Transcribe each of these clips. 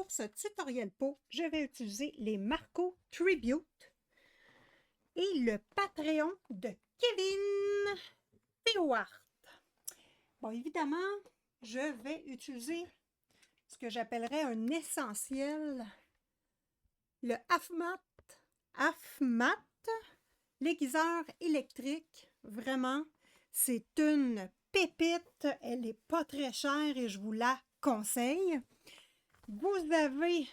pour ce tutoriel peau, je vais utiliser les Marco Tribute et le Patreon de Kevin Théoart. Bon, évidemment, je vais utiliser ce que j'appellerais un essentiel, le AFMAT, l'aiguiseur électrique. Vraiment, c'est une pépite. Elle n'est pas très chère et je vous la conseille. Vous avez,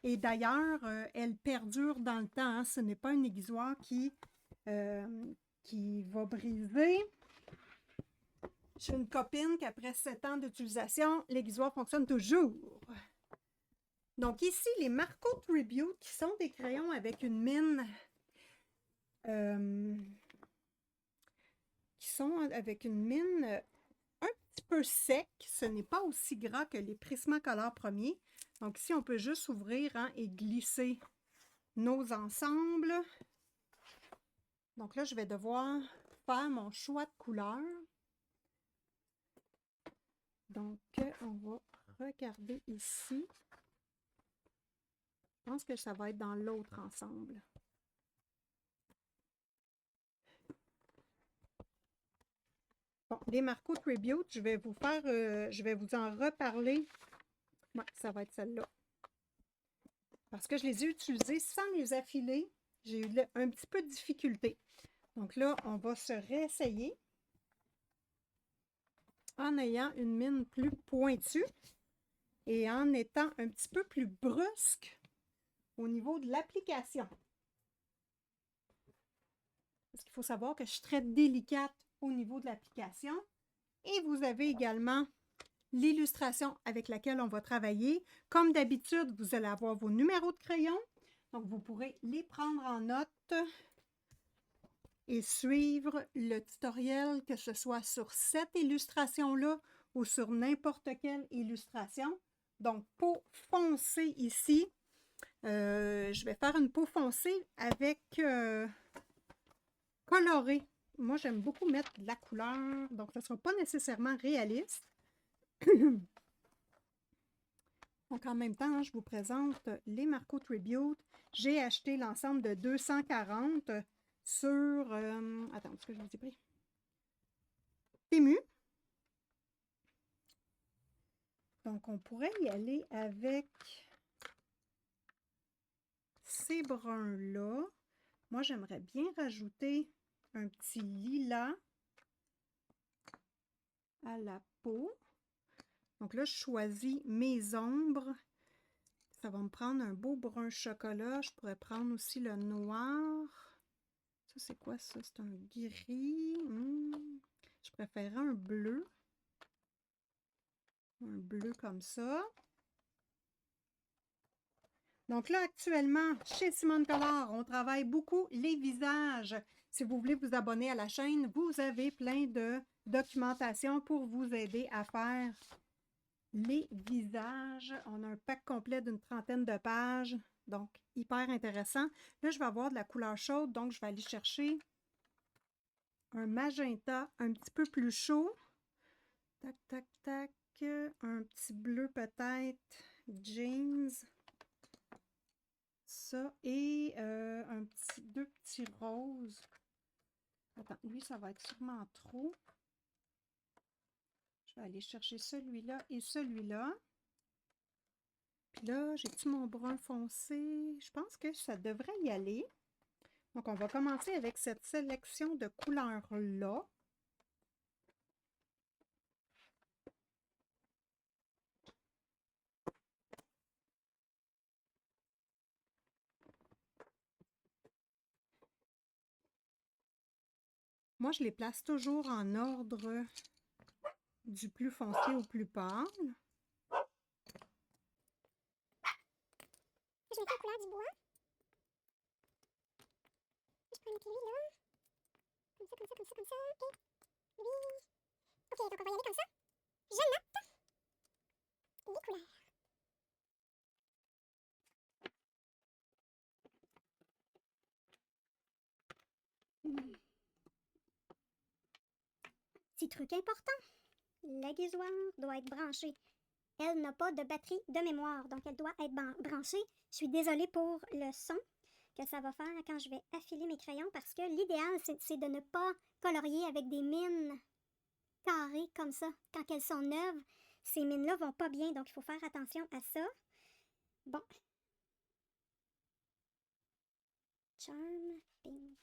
et d'ailleurs, elle perdure dans le temps. Hein, ce n'est pas une aiguisoire qui va briser. J'ai une copine qu'après 7 ans d'utilisation, l'aiguisoire fonctionne toujours. Donc ici, les Marco Tribute, qui sont des crayons avec une mine un petit peu sec. Ce n'est pas aussi gras que les Prismacolor premiers. Donc ici, on peut juste ouvrir et glisser nos ensembles. Donc là, je vais devoir faire mon choix de couleur. Donc, on va regarder ici. Je pense que ça va être dans l'autre ensemble. Bon, les Marco Tribute, je vais vous en reparler. Ouais, ça va être celle-là. Parce que je les ai utilisés sans les affiler. J'ai eu un petit peu de difficulté. Donc là, on va se réessayer en ayant une mine plus pointue et en étant un petit peu plus brusque au niveau de l'application. Parce qu'il faut savoir que je suis très délicate au niveau de l'application. Et vous avez également l'illustration avec laquelle on va travailler. Comme d'habitude, vous allez avoir vos numéros de crayon. Donc, vous pourrez les prendre en note et suivre le tutoriel, que ce soit sur cette illustration-là ou sur n'importe quelle illustration. Donc, peau foncée ici. Je vais faire une peau foncée avec coloré. Moi, j'aime beaucoup mettre de la couleur, donc ça ne sera pas nécessairement réaliste. Donc, en même temps, je vous présente les Marco Tribute. J'ai acheté l'ensemble de 240 sur... attends, est-ce que je vous ai pris? Temu. Donc, on pourrait y aller avec ces bruns-là. Moi, j'aimerais bien rajouter un petit lilas à la peau. Donc là, je choisis mes ombres. Ça va me prendre un beau brun chocolat. Je pourrais prendre aussi le noir. Ça, c'est quoi ça? C'est un gris. Je préférerais un bleu. Un bleu comme ça. Donc là, actuellement, chez Simone Color, on travaille beaucoup les visages. Si vous voulez vous abonner à la chaîne, vous avez plein de documentation pour vous aider à faire les visages. On a un pack complet d'une 30aine de pages. Donc, hyper intéressant. Là, je vais avoir de la couleur chaude, donc je vais aller chercher un magenta un petit peu plus chaud. Tac, tac, tac. Un petit bleu peut-être. Jeans. Ça. Et deux petits roses. Attends, lui, ça va être sûrement trop. Je vais aller chercher celui-là et celui-là. Puis là, j'ai-tu mon brun foncé? Je pense que ça devrait y aller. Donc, on va commencer avec cette sélection de couleurs-là. Moi, je les place toujours en ordre du plus foncé au plus pâle. Je vais mettre la couleur du bois. Je peux mettre lui là. Comme ça, comme ça, comme ça, comme ça. Et lui. Ok, donc on va y aller comme ça. Je note les couleurs. Petit truc important. L'aiguisoire doit être branché elle n'a pas de batterie de mémoire, donc elle doit être branchée. Je suis désolée pour le son que ça va faire quand je vais affiler mes crayons parce que l'idéal, c'est de ne pas colorier avec des mines carrées comme ça. Quand elles sont neuves, ces mines-là vont pas bien, donc il faut faire attention à ça. Bon. Charm Pink.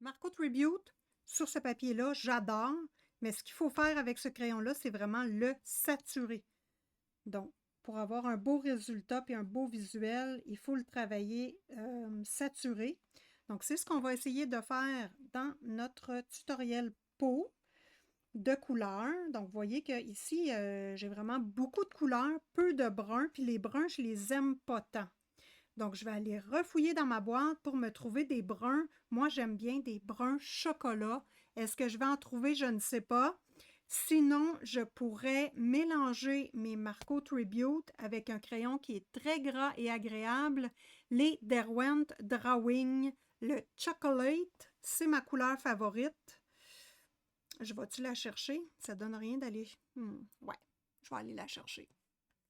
Marco Tribute, sur ce papier-là, j'adore, mais ce qu'il faut faire avec ce crayon-là, c'est vraiment le saturer. Donc, pour avoir un beau résultat et un beau visuel, il faut le travailler saturé. Donc, c'est ce qu'on va essayer de faire dans notre tutoriel peau de couleurs. Donc, vous voyez qu'ici, j'ai vraiment beaucoup de couleurs, peu de bruns, puis les bruns, je les aime pas tant. Donc, je vais aller refouiller dans ma boîte pour me trouver des bruns. Moi, j'aime bien des bruns chocolat. Est-ce que je vais en trouver? Je ne sais pas. Sinon, je pourrais mélanger mes Marco Tribute avec un crayon qui est très gras et agréable, les Derwent Drawing. Le Chocolate, c'est ma couleur favorite. Je vais-tu la chercher? Ça donne rien d'aller... ouais, je vais aller la chercher.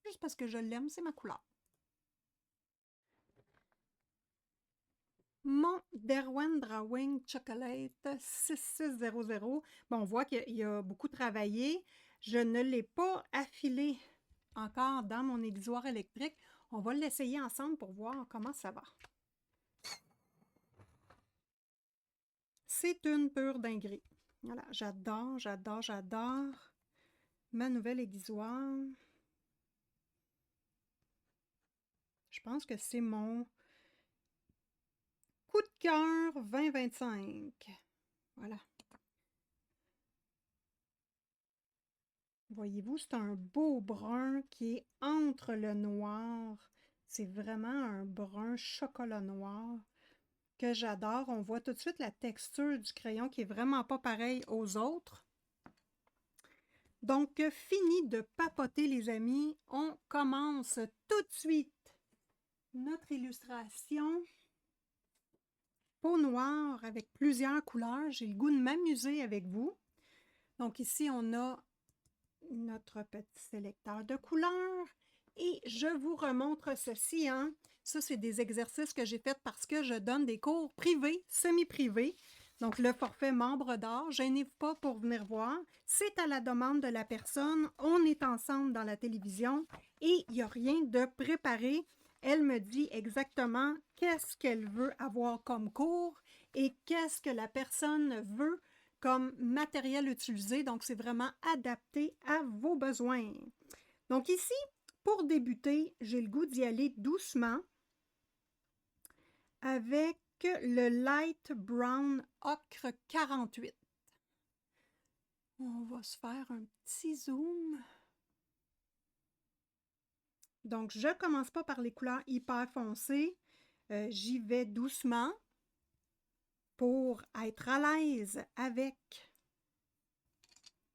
Juste parce que je l'aime, c'est ma couleur. Mon Derwent Drawing Chocolate 6600. Bon, on voit qu'il a beaucoup travaillé. Je ne l'ai pas affilé encore dans mon aiguisoir électrique. On va l'essayer ensemble pour voir comment ça va. C'est une pure dinguerie. Voilà, j'adore, j'adore, j'adore ma nouvelle aiguisoire. Je pense que c'est mon coup de cœur 2025. Voilà. Voyez-vous, c'est un beau brun qui est entre le noir. C'est vraiment un brun chocolat noir que j'adore. On voit tout de suite la texture du crayon qui est vraiment pas pareille aux autres. Donc, fini de papoter les amis, on commence tout de suite notre illustration peau noire avec plusieurs couleurs. J'ai le goût de m'amuser avec vous. Donc ici, on a notre petit sélecteur de couleurs et je vous remontre ceci. Ça, c'est des exercices que j'ai faits parce que je donne des cours privés, semi-privés. Donc, le forfait membre d'or, gênez-vous pas pour venir voir. C'est à la demande de la personne. On est ensemble dans la télévision et il n'y a rien de préparé. Elle me dit exactement qu'est-ce qu'elle veut avoir comme cours et qu'est-ce que la personne veut comme matériel utilisé. Donc, c'est vraiment adapté à vos besoins. Donc ici, pour débuter, j'ai le goût d'y aller doucement avec le Light Brown Ocre 48. On va se faire un petit zoom. Donc, je ne commence pas par les couleurs hyper foncées. J'y vais doucement pour être à l'aise avec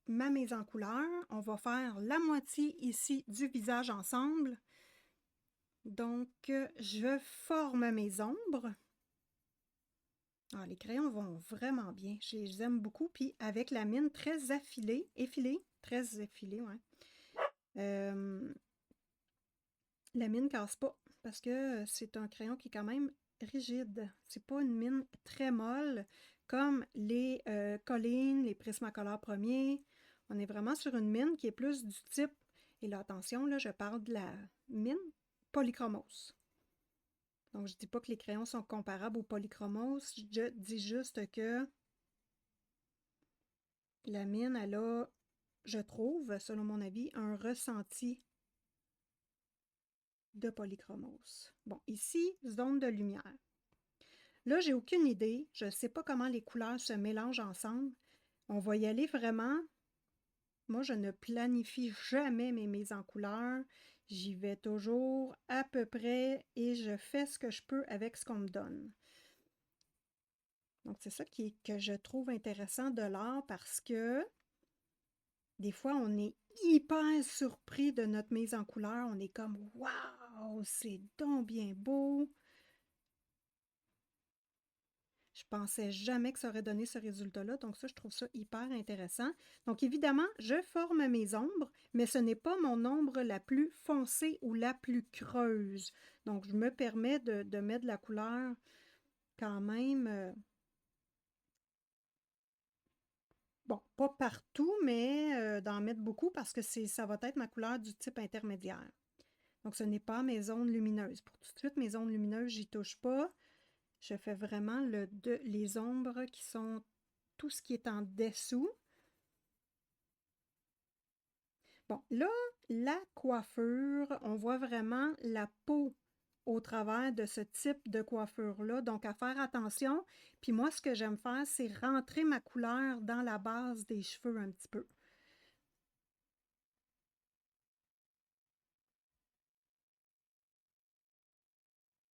ma mise en couleur. On va faire la moitié ici du visage ensemble. Donc, je forme mes ombres. Ah, les crayons vont vraiment bien. Je les aime beaucoup. Puis avec la mine très effilée, très effilée, ouais. La mine ne casse pas. parce que c'est un crayon qui est quand même rigide. C'est pas une mine très molle comme les Collines, les Prismacolor premiers. On est vraiment sur une mine qui est plus du type, et là attention, là, je parle de la mine polychromos. Donc je dis pas que les crayons sont comparables au polychromos, je dis juste que la mine, elle a, je trouve, selon mon avis, un ressenti de polychromos. Bon, ici, zone de lumière. Là, j'ai aucune idée. Je ne sais pas comment les couleurs se mélangent ensemble. On va y aller vraiment. Moi, je ne planifie jamais mes mises en couleur. J'y vais toujours à peu près et je fais ce que je peux avec ce qu'on me donne. Donc, c'est ça que je trouve intéressant de l'art parce que des fois, on est hyper surpris de notre mise en couleur. On est comme « Waouh, c'est donc bien beau! » Je pensais jamais que ça aurait donné ce résultat-là, donc ça, je trouve ça hyper intéressant. Donc évidemment, je forme mes ombres, mais ce n'est pas mon ombre la plus foncée ou la plus creuse. Donc je me permets de mettre de la couleur quand même, bon, pas partout, mais d'en mettre beaucoup parce que ça va être ma couleur du type intermédiaire. Donc ce n'est pas mes zones lumineuses. Pour tout de suite, mes zones lumineuses, j'y touche pas. Je fais vraiment les ombres qui sont tout ce qui est en dessous. Bon, là, la coiffure, on voit vraiment la peau au travers de ce type de coiffure-là. Donc, à faire attention. Puis moi, ce que j'aime faire, c'est rentrer ma couleur dans la base des cheveux un petit peu.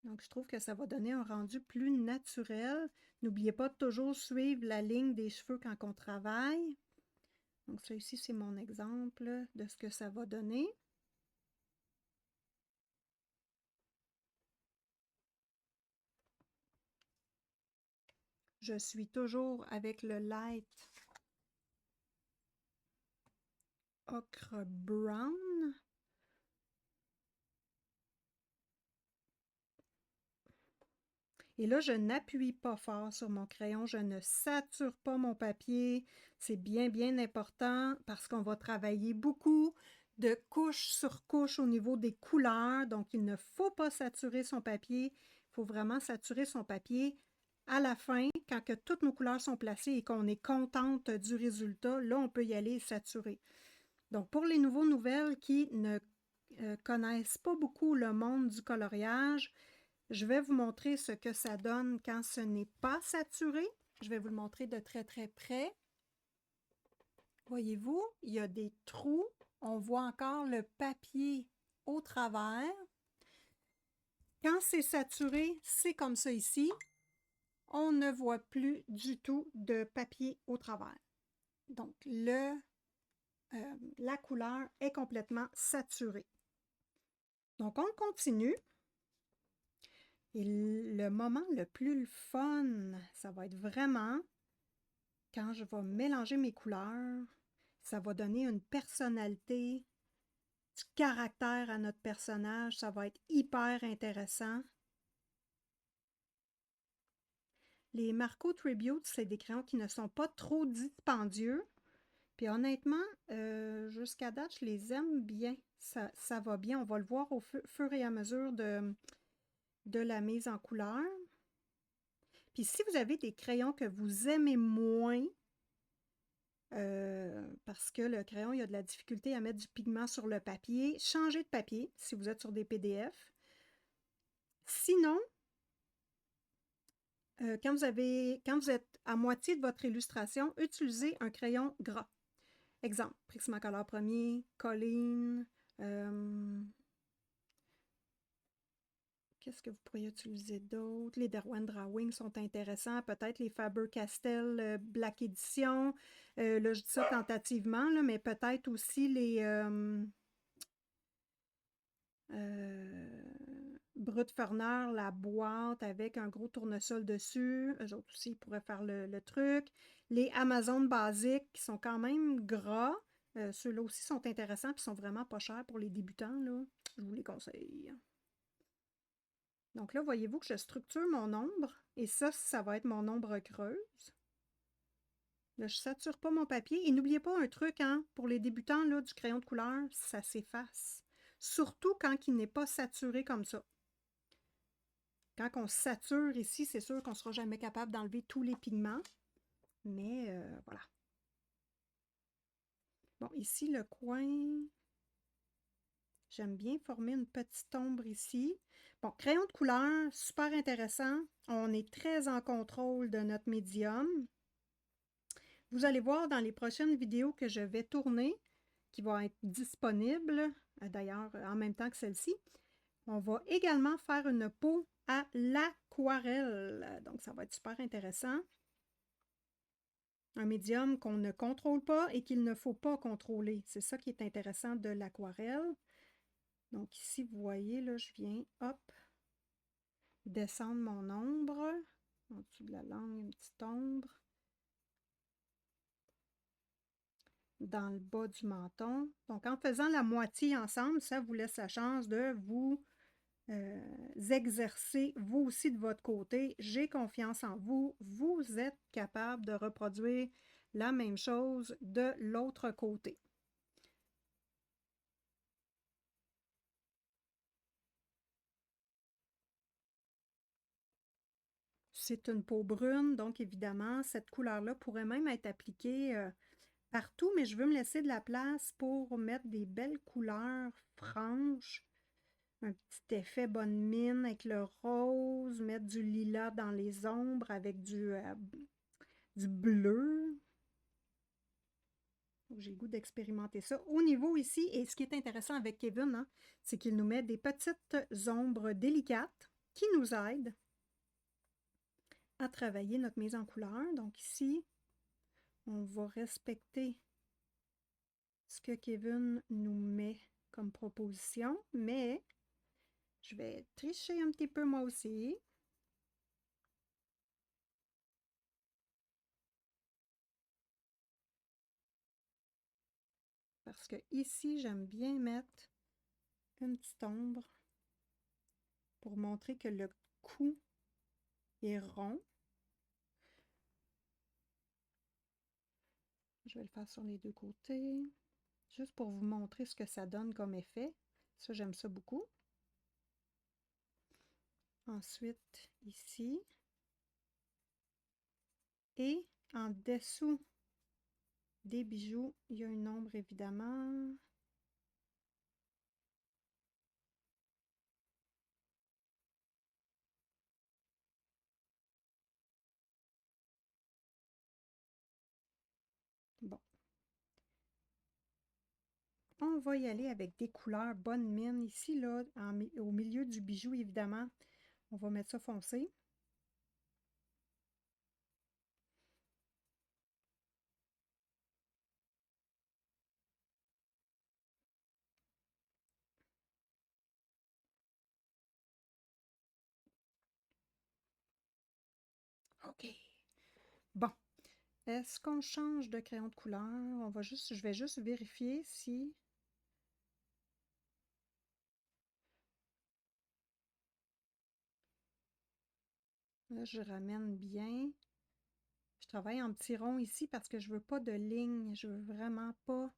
Donc, je trouve que ça va donner un rendu plus naturel. N'oubliez pas de toujours suivre la ligne des cheveux quand on travaille. Donc, ça ici, c'est mon exemple de ce que ça va donner. Je suis toujours avec le light ocre brown. Et là, je n'appuie pas fort sur mon crayon, je ne sature pas mon papier. C'est bien, bien important parce qu'on va travailler beaucoup de couche sur couche au niveau des couleurs. Donc, il ne faut pas saturer son papier. Il faut vraiment saturer son papier à la fin, quand que toutes nos couleurs sont placées et qu'on est contente du résultat. Là, on peut y aller et saturer. Donc, pour les nouvelles qui ne connaissent pas beaucoup le monde du coloriage, je vais vous montrer ce que ça donne quand ce n'est pas saturé. Je vais vous le montrer de très très près. Voyez-vous, il y a des trous. On voit encore le papier au travers. Quand c'est saturé, c'est comme ça ici. On ne voit plus du tout de papier au travers. Donc, la couleur est complètement saturée. Donc, on continue. Et le moment le plus fun, ça va être vraiment quand je vais mélanger mes couleurs. Ça va donner une personnalité, du caractère à notre personnage. Ça va être hyper intéressant. Les Marco Tribute, c'est des crayons qui ne sont pas trop dispendieux. Puis honnêtement, jusqu'à date, je les aime bien. Ça va bien. On va le voir au fur et à mesure de la mise en couleur. Puis si vous avez des crayons que vous aimez moins, parce que le crayon, il y a de la difficulté à mettre du pigment sur le papier, changez de papier si vous êtes sur des PDF. Sinon, quand vous êtes à moitié de votre illustration, utilisez un crayon gras. Exemple, Prismacolor premier, Colline, qu'est-ce que vous pourriez utiliser d'autre? Les Derwent Drawing sont intéressants. Peut-être les Faber-Castell Black Edition. Là, je dis ça tentativement, là, mais peut-être aussi les Brut Ferner, la boîte avec un gros tournesol dessus. Eux autres aussi, ils pourraient faire le truc. Les Amazon basiques qui sont quand même gras. Ceux-là aussi sont intéressants et sont vraiment pas chers pour les débutants, là. Je vous les conseille. Donc là, voyez-vous que je structure mon ombre et ça va être mon ombre creuse. Là, je ne sature pas mon papier. Et n'oubliez pas un truc, hein, pour les débutants là, du crayon de couleur, ça s'efface. Surtout quand il n'est pas saturé comme ça. Quand on sature ici, c'est sûr qu'on ne sera jamais capable d'enlever tous les pigments. Mais voilà. Bon, ici, le coin, j'aime bien former une petite ombre ici. Bon, crayon de couleur, super intéressant. On est très en contrôle de notre médium. Vous allez voir dans les prochaines vidéos que je vais tourner, qui vont être disponibles, d'ailleurs en même temps que celle-ci, on va également faire une peau à l'aquarelle. Donc, ça va être super intéressant. Un médium qu'on ne contrôle pas et qu'il ne faut pas contrôler. C'est ça qui est intéressant de l'aquarelle. Donc ici, vous voyez, là, je viens, hop, descendre mon ombre. En dessous de la langue, une petite ombre. Dans le bas du menton. Donc, en faisant la moitié ensemble, ça vous laisse la chance de vous exercer, vous aussi de votre côté. J'ai confiance en vous. Vous êtes capable de reproduire la même chose de l'autre côté. C'est une peau brune, donc évidemment, cette couleur-là pourrait même être appliquée partout, mais je veux me laisser de la place pour mettre des belles couleurs franches. Un petit effet bonne mine avec le rose, mettre du lilas dans les ombres avec du bleu. J'ai le goût d'expérimenter ça. Au niveau ici, et ce qui est intéressant avec Kevin, hein, c'est qu'il nous met des petites ombres délicates qui nous aident à travailler notre mise en couleur. Donc ici, on va respecter ce que Kevin nous met comme proposition, mais je vais tricher un petit peu moi aussi. Parce que ici, j'aime bien mettre une petite ombre pour montrer que le cou est rond. Je vais le faire sur les deux côtés, juste pour vous montrer ce que ça donne comme effet. Ça, j'aime ça beaucoup. Ensuite, ici. Et en dessous des bijoux, il y a une ombre évidemment. Bon. On va y aller avec des couleurs bonne mine. Ici, là, au milieu du bijou, évidemment, on va mettre ça foncé. OK. Bon. Est-ce qu'on change de crayon de couleur? Je vais juste vérifier si... Là, je ramène bien. Je travaille en petits ronds ici parce que je veux pas de ligne. Je veux vraiment pas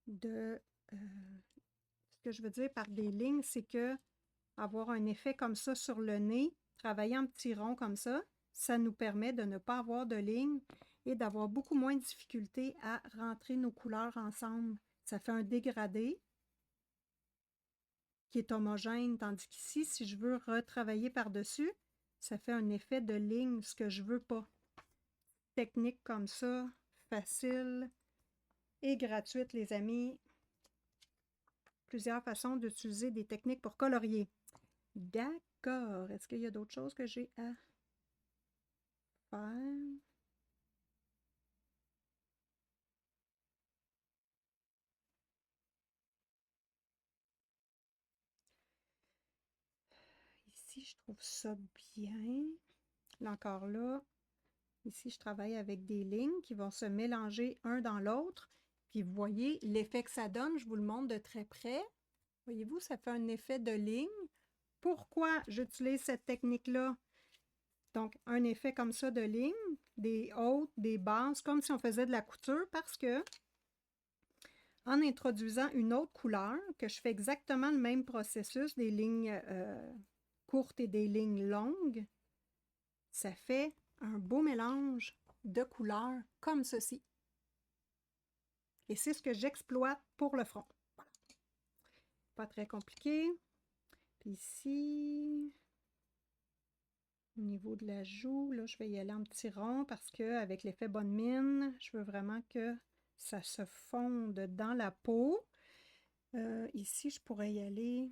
de... ce que je veux dire par des lignes, c'est que avoir un effet comme ça sur le nez, travailler en petits ronds comme ça nous permet de ne pas avoir de ligne et d'avoir beaucoup moins de difficulté à rentrer nos couleurs ensemble. Ça fait un dégradé qui est homogène, tandis qu'ici, si je veux retravailler par-dessus, ça fait un effet de ligne, ce que je veux pas. Technique comme ça, facile et gratuite, les amis. Plusieurs façons d'utiliser des techniques pour colorier. D'accord. Est-ce qu'il y a d'autres choses que j'ai à faire? Ici, je trouve ça bien. Là encore là, ici, je travaille avec des lignes qui vont se mélanger un dans l'autre. Puis vous voyez l'effet que ça donne, je vous le montre de très près. Voyez-vous, ça fait un effet de ligne Pourquoi j'utilise cette technique-là? Donc, un effet comme ça de ligne, des hautes, des basses, comme si on faisait de la couture, parce que en introduisant une autre couleur, que je fais exactement le même processus, des lignes courtes et des lignes longues, ça fait un beau mélange de couleurs comme ceci. Et c'est ce que j'exploite pour le front. Voilà. Pas très compliqué. Puis ici, au niveau de la joue, là, je vais y aller en petit rond parce qu'avec l'effet bonne mine, je veux vraiment que ça se fonde dans la peau. Ici, je pourrais y aller.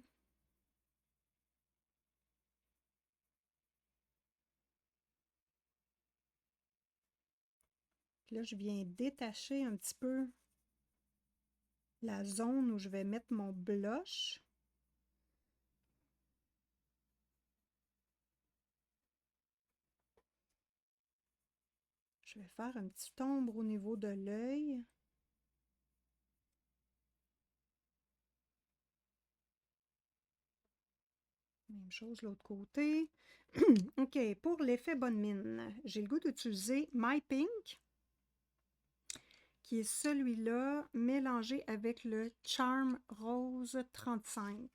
Là, je viens détacher un petit peu la zone où je vais mettre mon blush. Je vais faire un petit ombre au niveau de l'œil. Même chose de l'autre côté. OK, pour l'effet bonne mine, j'ai le goût d'utiliser My Pink, qui est celui-là mélangé avec le Charm Rose 35.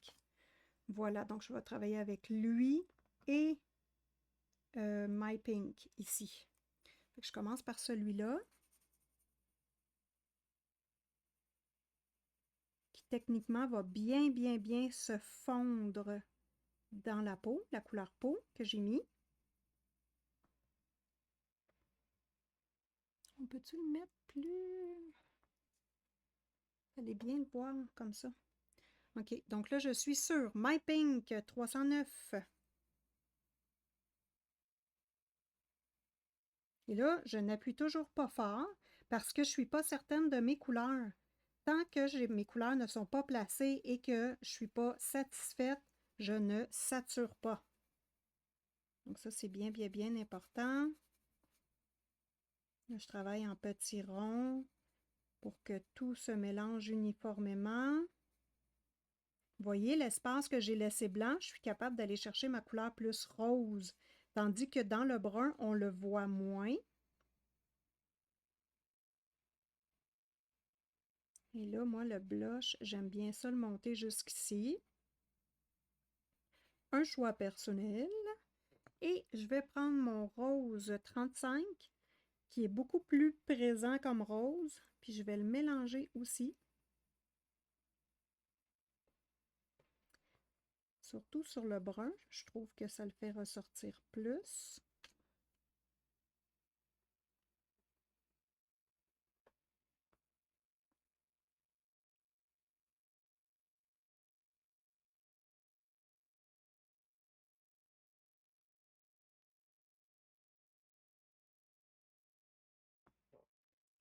Voilà, donc je vais travailler avec lui et My Pink ici. Je commence par celui-là, qui techniquement va bien se fondre dans la peau, la couleur peau que j'ai mis. On peut-tu le mettre plus... Allez bien le voir comme ça. OK, donc là, je suis sur My Pink 309. Et là, je n'appuie toujours pas fort parce que je ne suis pas certaine de mes couleurs. Tant que mes couleurs ne sont pas placées et que je ne suis pas satisfaite, je ne sature pas. Donc ça, c'est bien important. Là, je travaille en petits ronds pour que tout se mélange uniformément. Vous voyez l'espace que j'ai laissé blanc, je suis capable d'aller chercher ma couleur plus rose, tandis que dans le brun, on le voit moins. Et là, moi, le blush, j'aime bien ça le monter jusqu'ici. Un choix personnel. Et je vais prendre mon rose 35, qui est beaucoup plus présent comme rose, puis je vais le mélanger aussi. Surtout sur le brun, je trouve que ça le fait ressortir plus.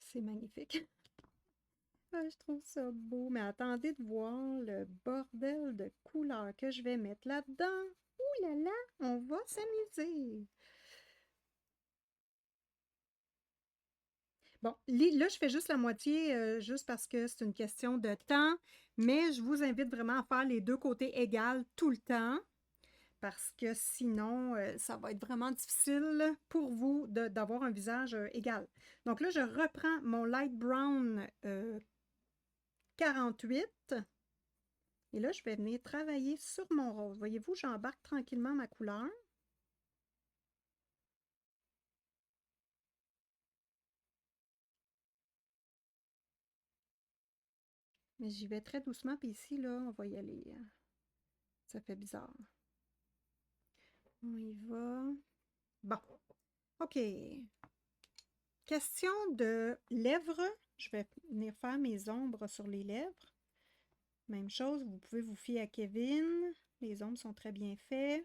C'est magnifique. Ah, je trouve ça beau, mais attendez de voir le bordel de couleurs que je vais mettre là-dedans. Ouh là là, on va s'amuser. Bon, là, je fais juste la moitié, juste parce que c'est une question de temps, mais je vous invite vraiment à faire les deux côtés égales tout le temps, parce que sinon, ça va être vraiment difficile pour vous d'avoir un visage égal. Donc là, je reprends mon light brown 48. Et là, je vais venir travailler sur mon rose. Voyez-vous, j'embarque tranquillement ma couleur. Mais j'y vais très doucement. Puis ici, là, on va y aller. Ça fait bizarre. On y va. Bon. OK. Question de lèvres. Je vais venir faire mes ombres sur les lèvres. Même chose, vous pouvez vous fier à Kevin. Les ombres sont très bien faits.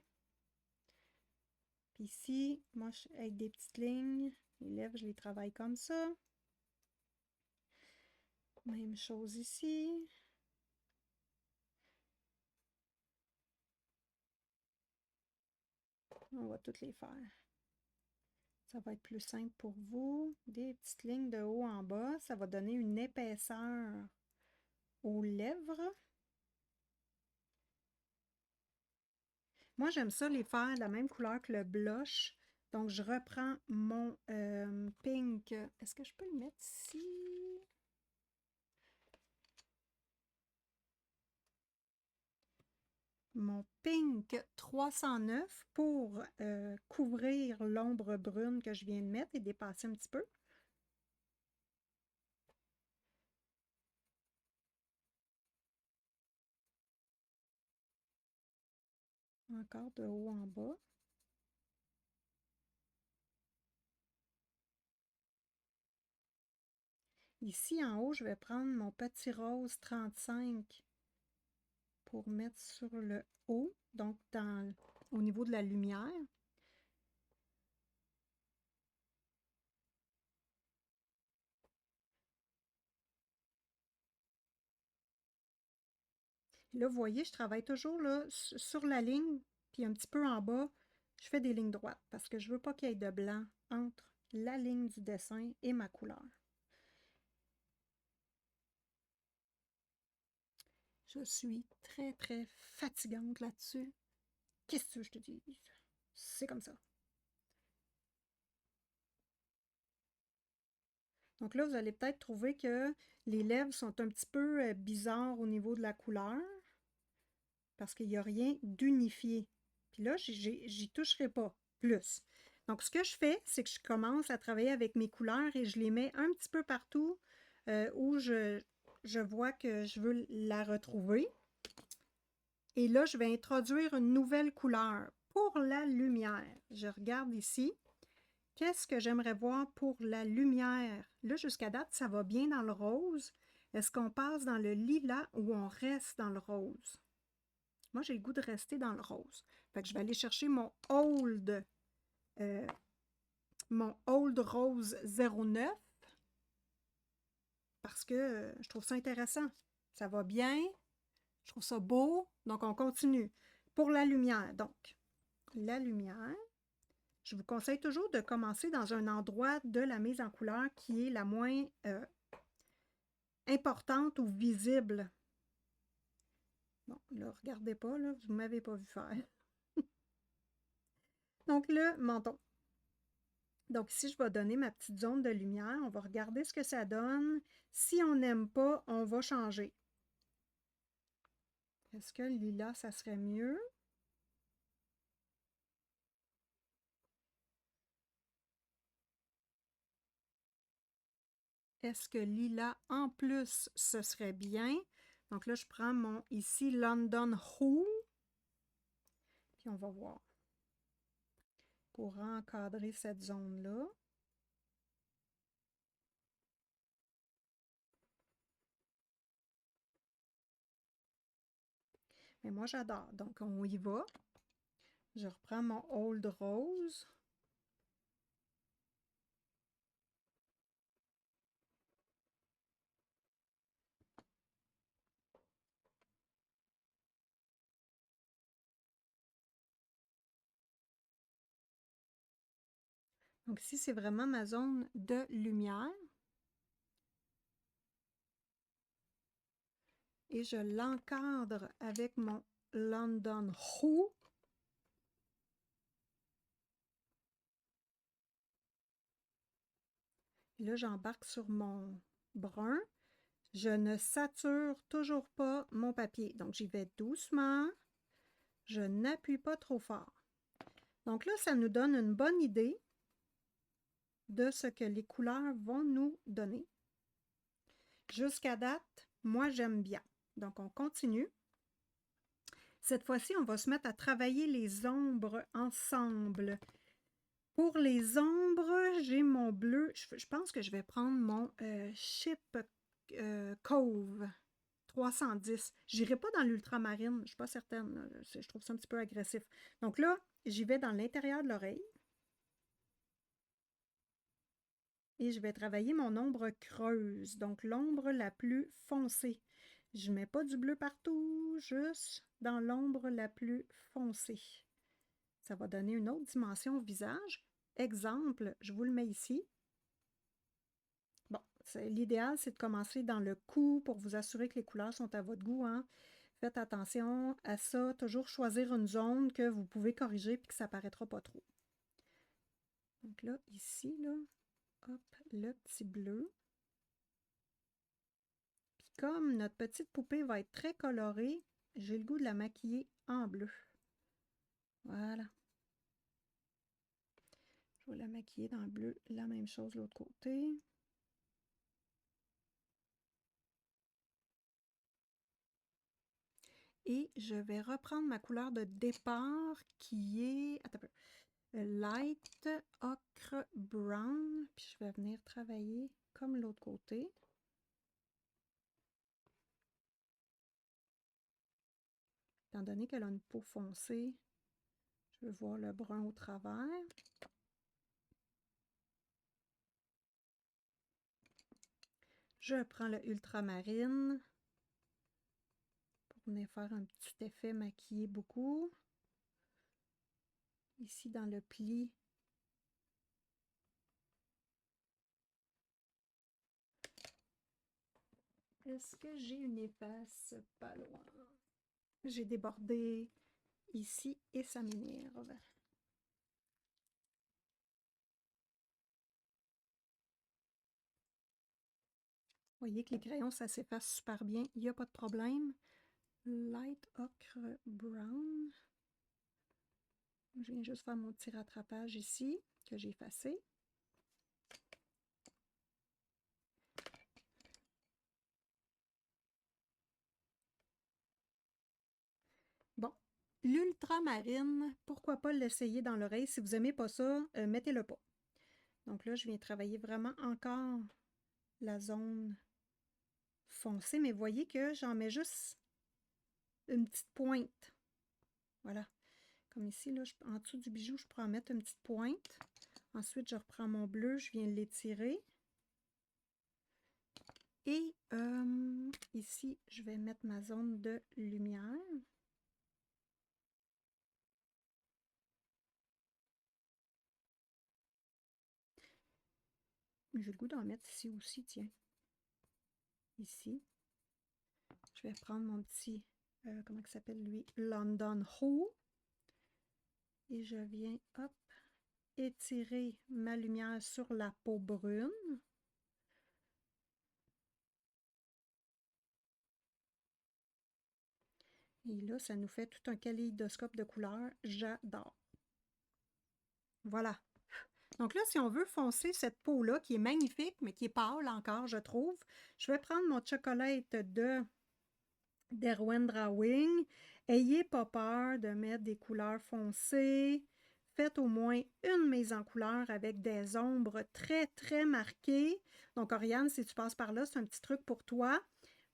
Puis ici, moi, avec des petites lignes, les lèvres, je les travaille comme ça. Même chose ici. On va toutes les faire. Ça va être plus simple pour vous. Des petites lignes de haut en bas. Ça va donner une épaisseur aux lèvres. Moi, j'aime ça les faire de la même couleur que le blush. Donc, je reprends mon pink. Est-ce que je peux le mettre ici? Mon pink 309 pour couvrir l'ombre brune que je viens de mettre et dépasser un petit peu. Encore de haut en bas. Ici, en haut, je vais prendre mon petit rose 35 pour mettre sur le haut, donc au niveau de la lumière. Là, vous voyez, je travaille toujours là, sur la ligne, puis un petit peu en bas, je fais des lignes droites parce que je ne veux pas qu'il y ait de blanc entre la ligne du dessin et ma couleur. Je suis très, très fatigante là-dessus. Qu'est-ce que je te dis? C'est comme ça. Donc là, vous allez peut-être trouver que les lèvres sont un petit peu bizarres au niveau de la couleur parce qu'il n'y a rien d'unifié. Puis là, j'y toucherai pas plus. Donc, ce que je fais, c'est que je commence à travailler avec mes couleurs et je les mets un petit peu partout où je vois que je veux la retrouver. Et là, je vais introduire une nouvelle couleur pour la lumière. Je regarde ici. Qu'est-ce que j'aimerais voir pour la lumière? Là, jusqu'à date, ça va bien dans le rose. Est-ce qu'on passe dans le lilas ou on reste dans le rose? Moi, j'ai le goût de rester dans le rose. Fait que je vais aller chercher mon Old Rose 09 parce que je trouve ça intéressant. Ça va bien, je trouve ça beau, donc on continue. Pour la lumière, donc, la lumière, je vous conseille toujours de commencer dans un endroit de la mise en couleur qui est la moins importante ou visible. Bon, là, regardez pas, là, vous ne m'avez pas vu faire. Donc, le menton. Donc, ici, je vais donner ma petite zone de lumière. On va regarder ce que ça donne. Si on n'aime pas, on va changer. Est-ce que le lilas, ça serait mieux? Est-ce que lilas en plus, ce serait bien? Donc là, je prends mon, ici, London Who. Puis on va voir. Pour encadrer cette zone-là. Mais moi, j'adore. Donc, on y va. Je reprends mon Old Rose. Donc ici, c'est vraiment ma zone de lumière. Et je l'encadre avec mon London Who. Et là, j'embarque sur mon brun. Je ne sature toujours pas mon papier. Donc, j'y vais doucement. Je n'appuie pas trop fort. Donc là, ça nous donne une bonne idée de ce que les couleurs vont nous donner. Jusqu'à date, moi, j'aime bien. Donc, on continue. Cette fois-ci, on va se mettre à travailler les ombres ensemble. Pour les ombres, j'ai mon bleu. Je pense que je vais prendre mon Chip Cove 310. Je n'irai pas dans l'ultramarine, je ne suis pas certaine. Je trouve ça un petit peu agressif. Donc là, j'y vais dans l'intérieur de l'oreille. Et je vais travailler mon ombre creuse, donc l'ombre la plus foncée. Je ne mets pas du bleu partout, juste dans l'ombre la plus foncée. Ça va donner une autre dimension au visage. Exemple, je vous le mets ici. Bon, l'idéal, c'est de commencer dans le cou pour vous assurer que les couleurs sont à votre goût. Hein? faites attention à ça. Toujours choisir une zone que vous pouvez corriger puis que ça ne paraîtra pas trop. Donc là, ici, là, hop, le petit bleu. Puis comme notre petite poupée va être très colorée, j'ai le goût de la maquiller en bleu. Voilà. Je vais la maquiller dans le bleu. La même chose de l'autre côté. Et je vais reprendre ma couleur de départ qui est... Attends un peu. Light ocre brown. Puis je vais venir travailler comme l'autre côté. Étant donné qu'elle a une peau foncée, je veux voir le brun au travers. Je prends le ultramarine pour venir faire un petit effet maquillé beaucoup. Ici dans le pli. Est-ce que j'ai une efface? Pas loin. J'ai débordé ici et ça m'énerve. Vous voyez que les crayons, ça s'efface super bien. Il n'y a pas de problème. Light ocre brown. Je viens juste faire mon petit rattrapage ici que j'ai effacé. Bon, l'ultramarine, pourquoi pas l'essayer dans l'oreille? Si vous n'aimez pas ça, mettez-le pas. Donc là, je viens travailler vraiment encore la zone foncée, mais vous voyez que j'en mets juste une petite pointe. Voilà. Comme ici, là, en dessous du bijou, je pourrais en mettre une petite pointe. Ensuite, je reprends mon bleu, je viens l'étirer. Et ici, je vais mettre ma zone de lumière. J'ai le goût d'en mettre ici aussi, tiens. Ici. Je vais prendre mon petit, comment il s'appelle lui? London Who. Et je viens, hop, étirer ma lumière sur la peau brune. Et là, ça nous fait tout un kaléidoscope de couleurs. J'adore. Voilà. Donc là, si on veut foncer cette peau-là, qui est magnifique, mais qui est pâle encore, je trouve, je vais prendre mon chocolate de Derwent Drawing. Ayez pas peur de mettre des couleurs foncées. Faites au moins une mise en couleur avec des ombres très, très marquées. Donc, Oriane, si tu passes par là, c'est un petit truc pour toi.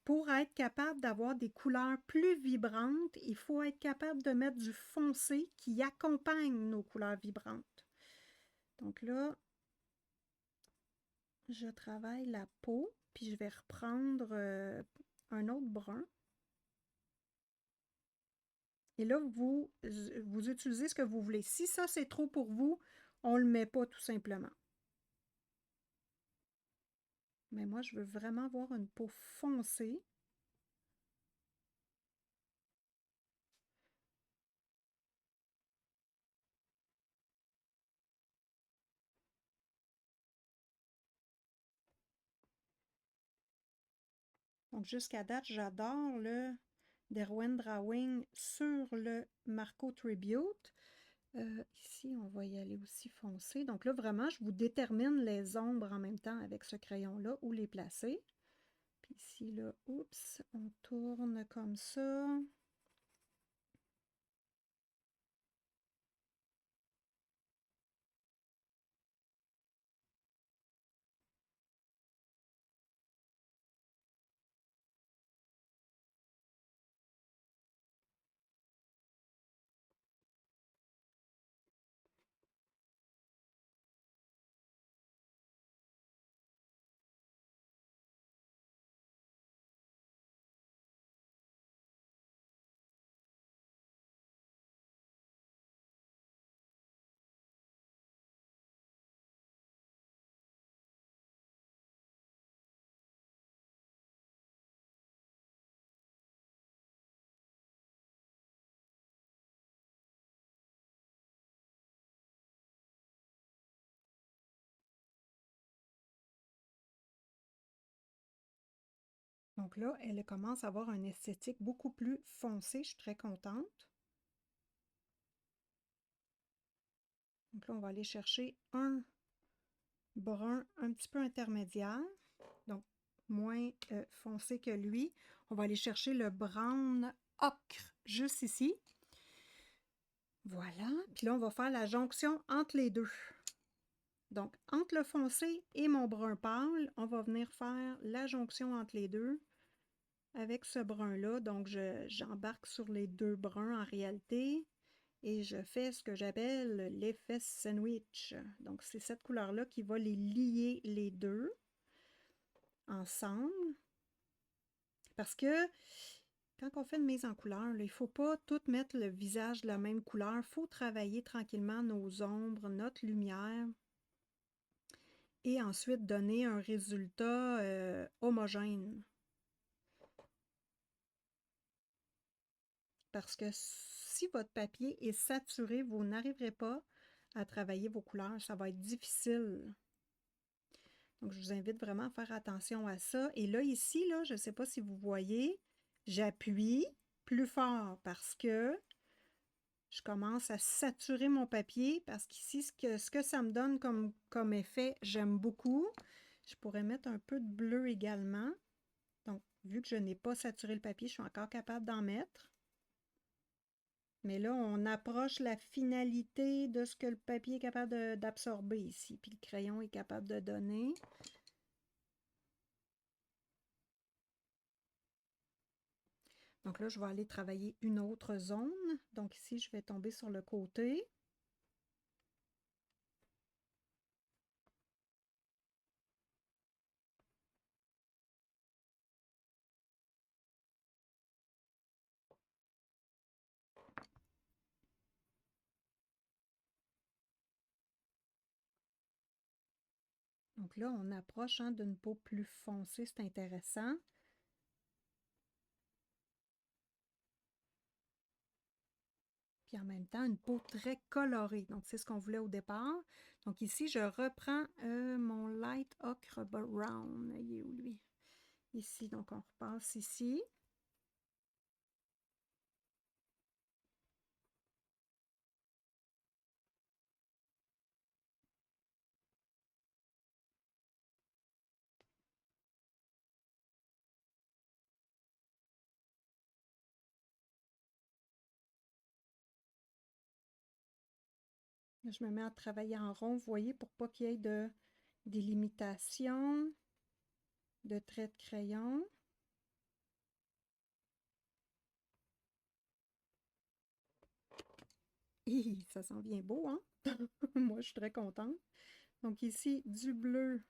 Pour être capable d'avoir des couleurs plus vibrantes, il faut être capable de mettre du foncé qui accompagne nos couleurs vibrantes. Donc là, je travaille la peau, puis je vais reprendre un autre brun. Et là, vous utilisez ce que vous voulez. Si ça, c'est trop pour vous, on ne le met pas tout simplement. Mais moi, je veux vraiment avoir une peau foncée. Donc, jusqu'à date, j'adore le Derwent Drawing sur le Marco Tribute. Ici, on va y aller aussi foncé. Donc là, vraiment, je vous détermine les ombres en même temps avec ce crayon-là, où les placer. Puis ici, là, oups, on tourne comme ça. Donc là, elle commence à avoir une esthétique beaucoup plus foncée. Je suis très contente. Donc là, on va aller chercher un brun un petit peu intermédiaire. Donc, moins foncé que lui. On va aller chercher le brown ocre juste ici. Voilà. Puis là, on va faire la jonction entre les deux. Donc, entre le foncé et mon brun pâle, on va venir faire la jonction entre les deux avec ce brun-là. Donc, j'embarque sur les deux bruns en réalité et je fais ce que j'appelle l'effet sandwich. Donc, c'est cette couleur-là qui va les lier les deux ensemble. Parce que quand on fait une mise en couleur, là, il ne faut pas tout mettre le visage de la même couleur. Il faut travailler tranquillement nos ombres, notre lumière. Et ensuite donner un résultat homogène. Parce que si votre papier est saturé, vous n'arriverez pas à travailler vos couleurs. Ça va être difficile. Donc, je vous invite vraiment à faire attention à ça. Et là, ici, là, je ne sais pas si vous voyez, j'appuie plus fort parce que je commence à saturer mon papier parce qu'ici, ce que ça me donne comme effet, j'aime beaucoup. Je pourrais mettre un peu de bleu également. Donc, vu que je n'ai pas saturé le papier, je suis encore capable d'en mettre. Mais là, on approche la finalité de ce que le papier est capable d'absorber ici. Puis le crayon est capable de donner. Donc là, je vais aller travailler une autre zone. Donc ici, je vais tomber sur le côté. Donc là, on approche d'une peau plus foncée, c'est intéressant. Puis en même temps, une peau très colorée. Donc, c'est ce qu'on voulait au départ. Donc ici, je reprends mon light ocre brown. Il est où, lui? Ici, donc on repasse ici. Je me mets à travailler en rond, vous voyez, pour pas qu'il y ait de délimitation, de traits de crayon. Hi, ça sent bien beau, hein? Moi, je suis très contente. Donc ici, du bleu.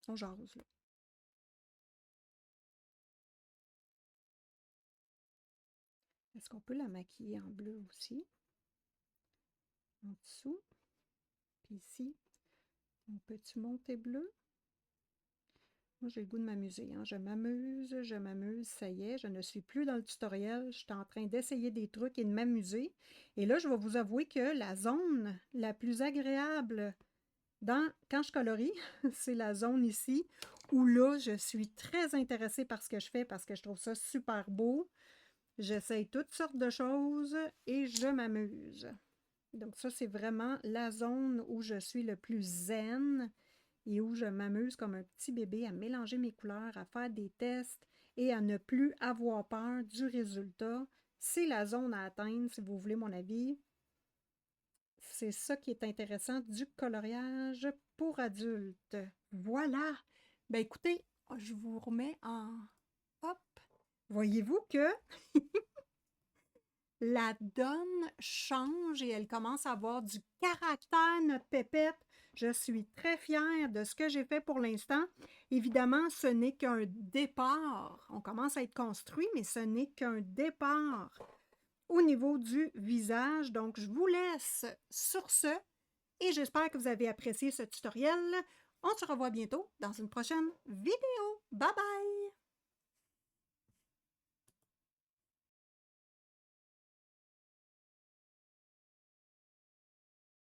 On jase, là. Est-ce qu'on peut la maquiller en bleu aussi? En dessous. Puis ici, on peut-tu monter bleu? Moi, j'ai le goût de m'amuser, hein? Je m'amuse, ça y est, je ne suis plus dans le tutoriel, je suis en train d'essayer des trucs et de m'amuser. Et là, je vais vous avouer que la zone la plus agréable quand je colorie, c'est la zone ici, où là, je suis très intéressée par ce que je fais parce que je trouve ça super beau. J'essaye toutes sortes de choses et je m'amuse. Donc ça, c'est vraiment la zone où je suis le plus zen et où je m'amuse comme un petit bébé à mélanger mes couleurs, à faire des tests et à ne plus avoir peur du résultat. C'est la zone à atteindre, si vous voulez mon avis. C'est ça qui est intéressant du coloriage pour adultes. Voilà! Ben écoutez, je vous remets en... Hop! Voyez-vous que la donne change et elle commence à avoir du caractère, notre pépette. Je suis très fière de ce que j'ai fait pour l'instant. Évidemment, ce n'est qu'un départ. On commence à être construit, mais ce n'est qu'un départ au niveau du visage. Donc, je vous laisse sur ce et j'espère que vous avez apprécié ce tutoriel. On se revoit bientôt dans une prochaine vidéo. Bye bye!